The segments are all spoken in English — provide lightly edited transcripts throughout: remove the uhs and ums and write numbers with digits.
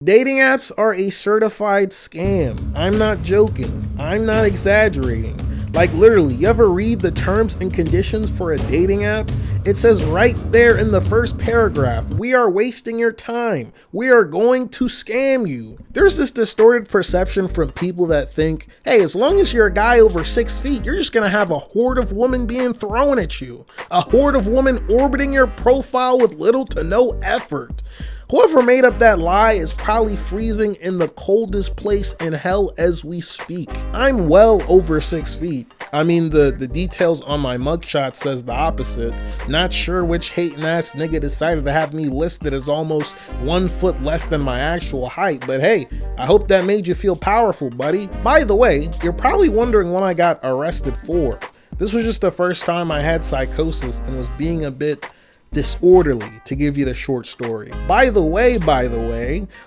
Dating apps are a certified scam. I'm not joking. I'm not exaggerating. Like literally, you ever read the terms and conditions for a dating app? It says right there in the first paragraph, we are wasting your time. We are going to scam you. There's this distorted perception from people that think, hey, as long as you're a guy over 6 feet, you're just gonna have a horde of women being thrown at you. A horde of women orbiting your profile with little to no effort. Whoever made up that lie is probably freezing in the coldest place in hell as we speak. I'm well over 6 feet. I mean, the details on my mugshot says the opposite. Not sure which hating ass nigga decided to have me listed as almost 1 foot less than my actual height, but hey, I hope that made you feel powerful, buddy. By the way, you're probably wondering what I got arrested for. This was just the first time I had psychosis and was being a bit disorderly, to give you the short story. By the way,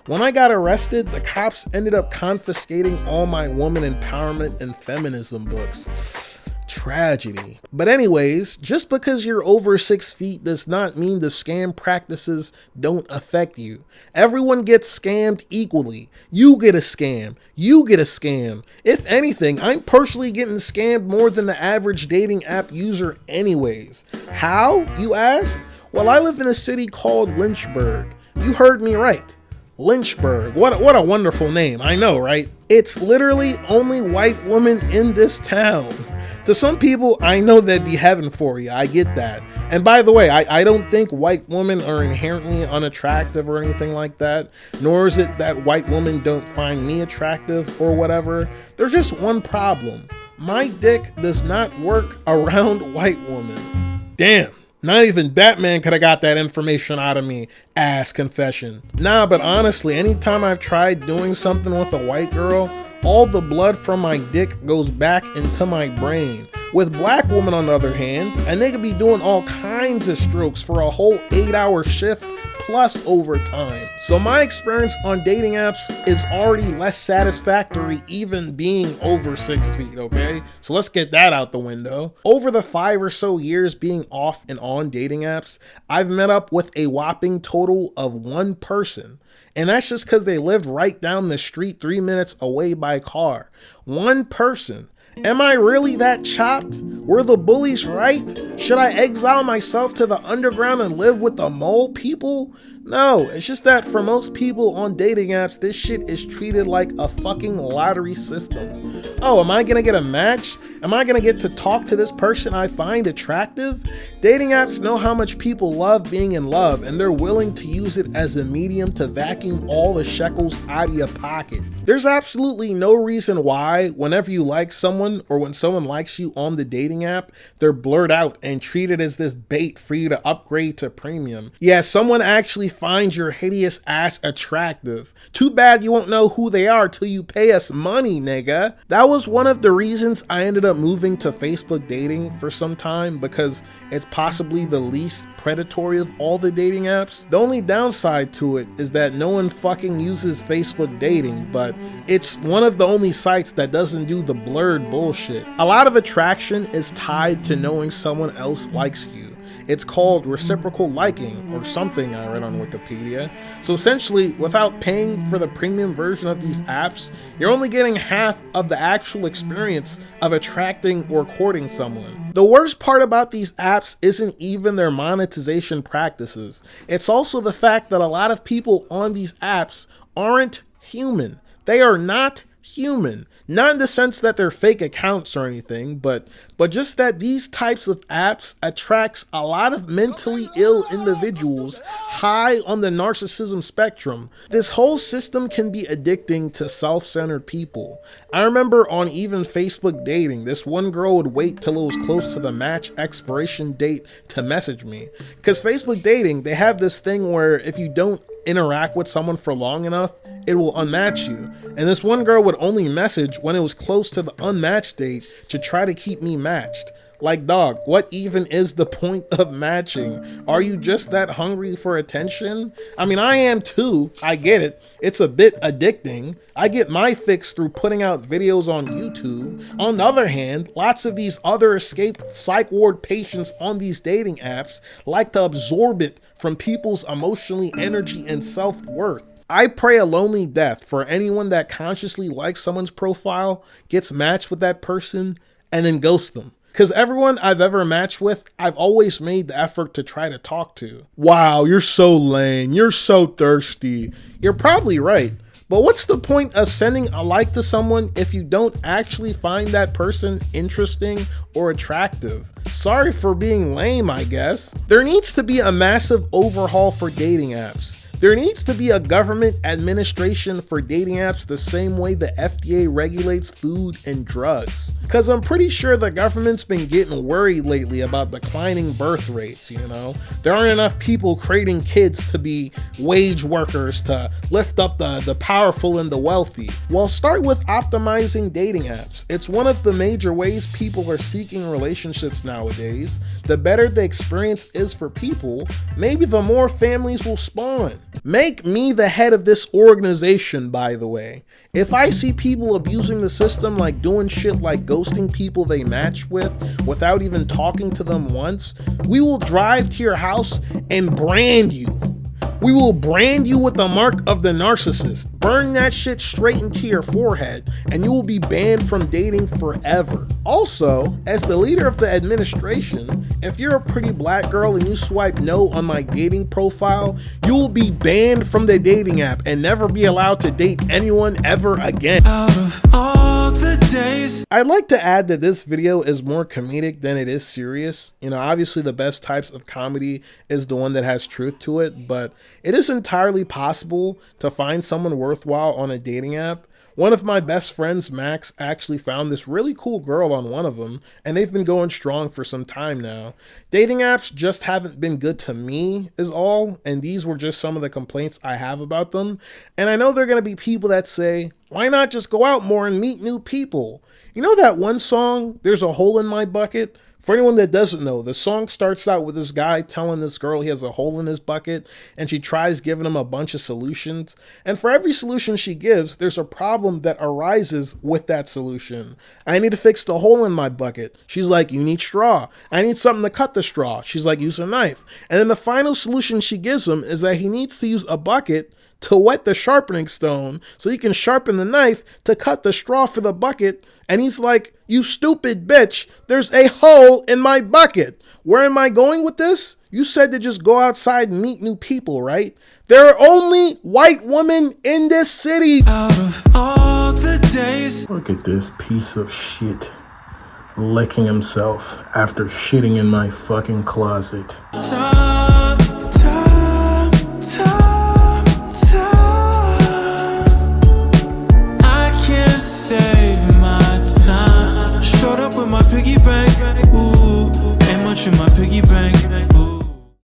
when I got arrested, the cops ended up confiscating all my woman empowerment and feminism books. Tragedy. But anyways, just because you're over 6 feet does not mean the scam practices don't affect you. Everyone gets scammed equally. You get a scam. You get a scam. If anything, I'm personally getting scammed more than the average dating app user anyways. How, you ask? Well, I live in a city called Lynchburg. You heard me right. Lynchburg. What a wonderful name. I know, right? It's literally only white women in this town. To some people, I know that'd be heaven for you. I get that. And by the way, I don't think white women are inherently unattractive or anything like that. Nor is it that white women don't find me attractive or whatever. There's just one problem. My dick does not work around white women. Damn. Not even Batman could have got that information out of me, ass confession. Nah, but honestly, anytime I've tried doing something with a white girl, all the blood from my dick goes back into my brain. With black women, on the other hand, and they could be doing all kinds of strokes for a whole 8-hour shift plus overtime. So my experience on dating apps is already less satisfactory even being over 6 feet, okay? So let's get that out the window. Over the 5 or so years being off and on dating apps, I've met up with a whopping total of 1 person. And that's just because they lived right down the street 3 minutes away by car. 1 person. Am I really that chopped? Were the bullies right? Should I exile myself to the underground and live with the mole people? No, it's just that for most people on dating apps, this shit is treated like a fucking lottery system. Oh, am I gonna get a match? Am I gonna get to talk to this person I find attractive? Dating apps know how much people love being in love, and they're willing to use it as a medium to vacuum all the shekels out of your pocket. There's absolutely no reason why, whenever you like someone or when someone likes you on the dating app, they're blurred out and treated as this bait for you to upgrade to premium. Yeah, someone actually finds your hideous ass attractive. Too bad you won't know who they are till you pay us money, nigga. That was one of the reasons I ended up moving to Facebook dating for some time, because it's possibly the least predatory of all the dating apps. The only downside to it is that no one fucking uses Facebook dating, but it's one of the only sites that doesn't do the blurred bullshit. A lot of attraction is tied to knowing someone else likes you. It's called reciprocal liking or something, I read on Wikipedia. So essentially, without paying for the premium version of these apps, you're only getting half of the actual experience of attracting or courting someone. The worst part about these apps isn't even their monetization practices. It's also the fact that a lot of people on these apps aren't human. They are not human. Not in the sense that they're fake accounts or anything, but just that these types of apps attracts a lot of mentally ill individuals high on the narcissism spectrum. This whole system can be addicting to self-centered people. I remember on even Facebook dating, this one girl would wait till it was close to the match expiration date to message me. Because Facebook dating, they have this thing where if you don't interact with someone for long enough, it will unmatch you. And this one girl would only message when it was close to the unmatched date to try to keep me matched. Like, dog, what even is the point of matching? Are you just that hungry for attention? I mean, I am too. I get it. It's a bit addicting. I get my fix through putting out videos on YouTube. On the other hand, lots of these other escaped psych ward patients on these dating apps like to absorb it from people's emotional energy and self-worth. I pray a lonely death for anyone that consciously likes someone's profile, gets matched with that person, and then ghosts them. Because everyone I've ever matched with, I've always made the effort to try to talk to. Wow, you're so lame. You're so thirsty. You're probably right. But what's the point of sending a like to someone if you don't actually find that person interesting or attractive? Sorry for being lame, I guess. There needs to be a massive overhaul for dating apps. There needs to be a government administration for dating apps the same way the FDA regulates food and drugs. Because I'm pretty sure the government's been getting worried lately about declining birth rates, you know? There aren't enough people creating kids to be wage workers to lift up the powerful and the wealthy. Well, start with optimizing dating apps. It's one of the major ways people are seeking relationships nowadays. The better the experience is for people, maybe the more families will spawn. Make me the head of this organization, by the way. If I see people abusing the system, like doing shit like ghosting people they match with without even talking to them once, we will drive to your house and brand you. We will brand you with the mark of the narcissist. Burn that shit straight into your forehead, and you will be banned from dating forever. Also, as the leader of the administration, if you're a pretty black girl and you swipe no on my dating profile, you will be banned from the dating app and never be allowed to date anyone ever again. Out of all the days. I'd like to add that this video is more comedic than it is serious. You know, obviously the best types of comedy is the one that has truth to it, but it is entirely possible to find someone worthwhile on a dating app. One of my best friends, Max, actually found this really cool girl on one of them, and they've been going strong for some time now. Dating apps just haven't been good to me is all, and these were just some of the complaints I have about them. And I know there are going to be people that say, why not just go out more and meet new people? You know that one song, There's a Hole in My Bucket? For anyone that doesn't know, the song starts out with this guy telling this girl he has a hole in his bucket, and she tries giving him a bunch of solutions. And for every solution she gives, there's a problem that arises with that solution. I need to fix the hole in my bucket. She's like, you need straw. I need something to cut the straw. She's like, use a knife. And then the final solution she gives him is that he needs to use a bucket to wet the sharpening stone so he can sharpen the knife to cut the straw for the bucket. And he's like, you stupid bitch, there's a hole in my bucket. Where am I going with this? You said to just go outside and meet new people, right? There are only white women in this city. Out of all the days. Look at this piece of shit licking himself after shitting in my fucking closet. Showed up with my piggy bank, ooh, ain't much in my piggy bank.